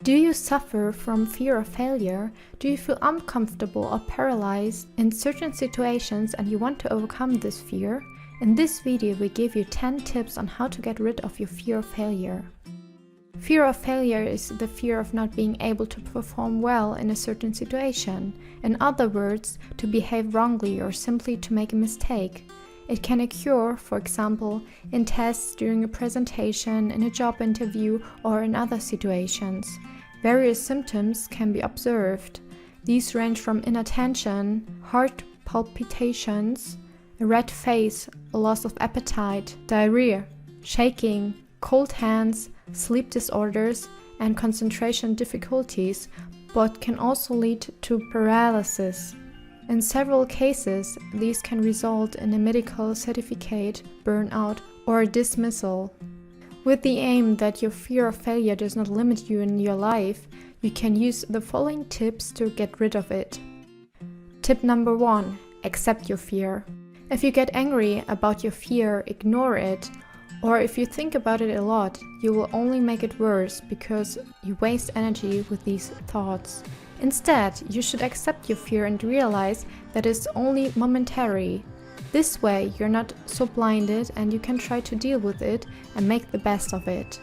Do you suffer from fear of failure? Do you feel uncomfortable or paralyzed in certain situations and you want to overcome this fear? In this video, we give you 10 tips on how to get rid of your fear of failure. Fear of failure is the fear of not being able to perform well in a certain situation. In other words, to behave wrongly or simply to make a mistake. It can occur, for example, in tests, during a presentation, in a job interview, or in other situations. Various symptoms can be observed. These range from inattention, heart palpitations, a red face, a loss of appetite, diarrhea, shaking, cold hands, sleep disorders, and concentration difficulties, but can also lead to paralysis. In several cases, these can result in a medical certificate, burnout, or dismissal. With the aim that your fear of failure does not limit you in your life, you can use the following tips to get rid of it. Tip number 1. Accept your fear. If you get angry about your fear, ignore it. Or if you think about it a lot, you will only make it worse because you waste energy with these thoughts. Instead, you should accept your fear and realize that it's only momentary. This way, you're not so blinded and you can try to deal with it and make the best of it.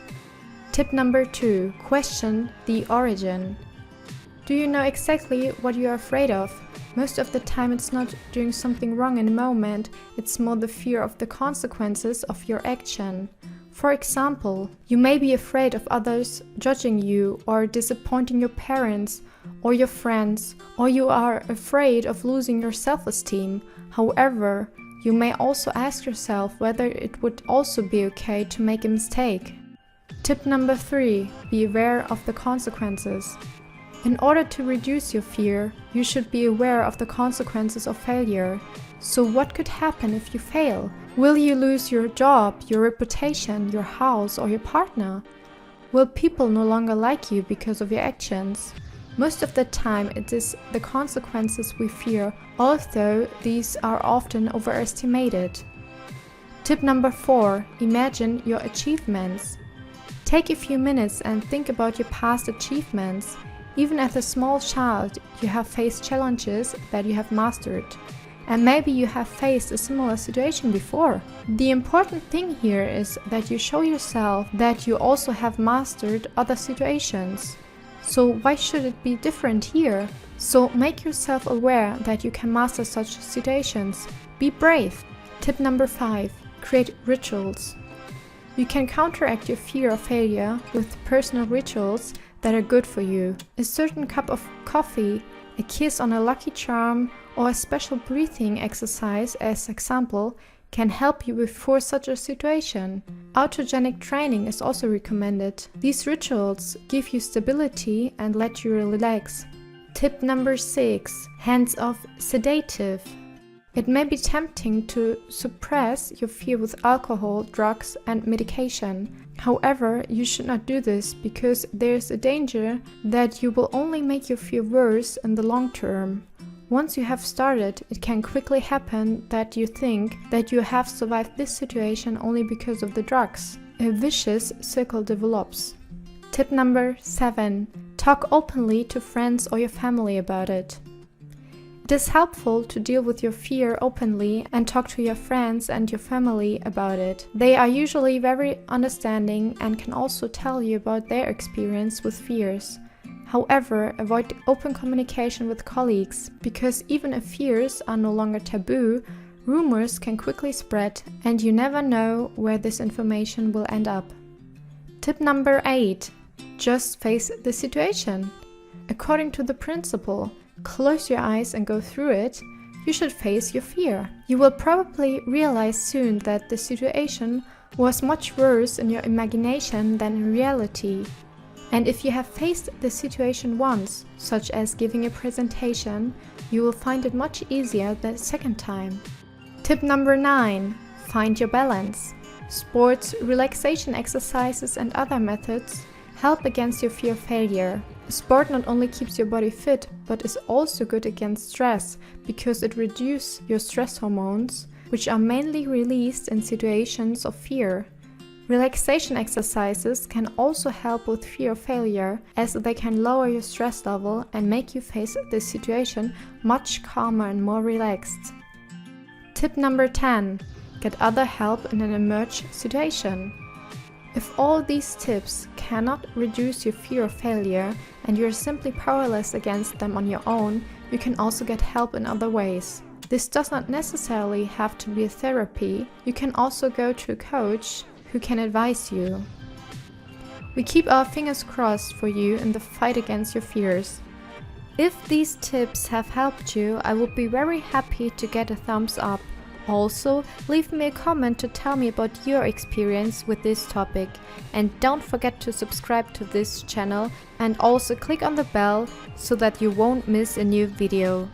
Tip number 2. Question the origin. Do you know exactly what you are afraid of? Most of the time it's not doing something wrong in a moment, it's more the fear of the consequences of your action. For example, you may be afraid of others judging you or disappointing your parents or your friends, or you are afraid of losing your self-esteem. However, you may also ask yourself whether it would also be okay to make a mistake. Tip number 3. Be aware of the consequences. In order to reduce your fear, you should be aware of the consequences of failure. So what could happen if you fail? Will you lose your job, your reputation, your house, or your partner? Will people no longer like you because of your actions? Most of the time it is the consequences we fear, although these are often overestimated. Tip number 4. Imagine your achievements. Take a few minutes and think about your past achievements. Even as a small child, you have faced challenges that you have mastered. And maybe you have faced a similar situation before. The important thing here is that you show yourself that you also have mastered other situations. So why should it be different here? So make yourself aware that you can master such situations. Be brave. Tip number 5. Create rituals. You can counteract your fear of failure with personal rituals that are good for you. A certain cup of coffee, a kiss on a lucky charm, or a special breathing exercise, as example, can help you before such a situation. Autogenic training is also recommended. These rituals give you stability and let you relax. Tip number 6. Hands-off sedative. It may be tempting to suppress your fear with alcohol, drugs, and medication. However, you should not do this because there's a danger that you will only make your fear worse in the long term. Once you have started, it can quickly happen that you think that you have survived this situation only because of the drugs. A vicious circle develops. Tip number 7. Talk openly to friends or your family about it. It is helpful to deal with your fear openly and talk to your friends and your family about it. They are usually very understanding and can also tell you about their experience with fears. However, avoid open communication with colleagues, because even if fears are no longer taboo, rumors can quickly spread and you never know where this information will end up. Tip number 8. Just face the situation. According to the principle, close your eyes and go through it, you should face your fear. You will probably realize soon that the situation was much worse in your imagination than in reality. And if you have faced the situation once, such as giving a presentation, you will find it much easier the second time. Tip number 9. Find your balance. Sports, relaxation exercises, and other methods help against your fear of failure. Sport not only keeps your body fit, but is also good against stress because it reduces your stress hormones, which are mainly released in situations of fear. Relaxation exercises can also help with fear of failure, as they can lower your stress level and make you face the situation much calmer and more relaxed. Tip number 10. Get other help in an emergency situation. If all these tips cannot reduce your fear of failure and you're simply powerless against them on your own, you can also get help in other ways. This does not necessarily have to be a therapy. You can also go to a coach who can advise you. We keep our fingers crossed for you in the fight against your fears. If these tips have helped you, I would be very happy to get a thumbs up. Also, leave me a comment to tell me about your experience with this topic. And don't forget to subscribe to this channel and also click on the bell so that you won't miss a new video.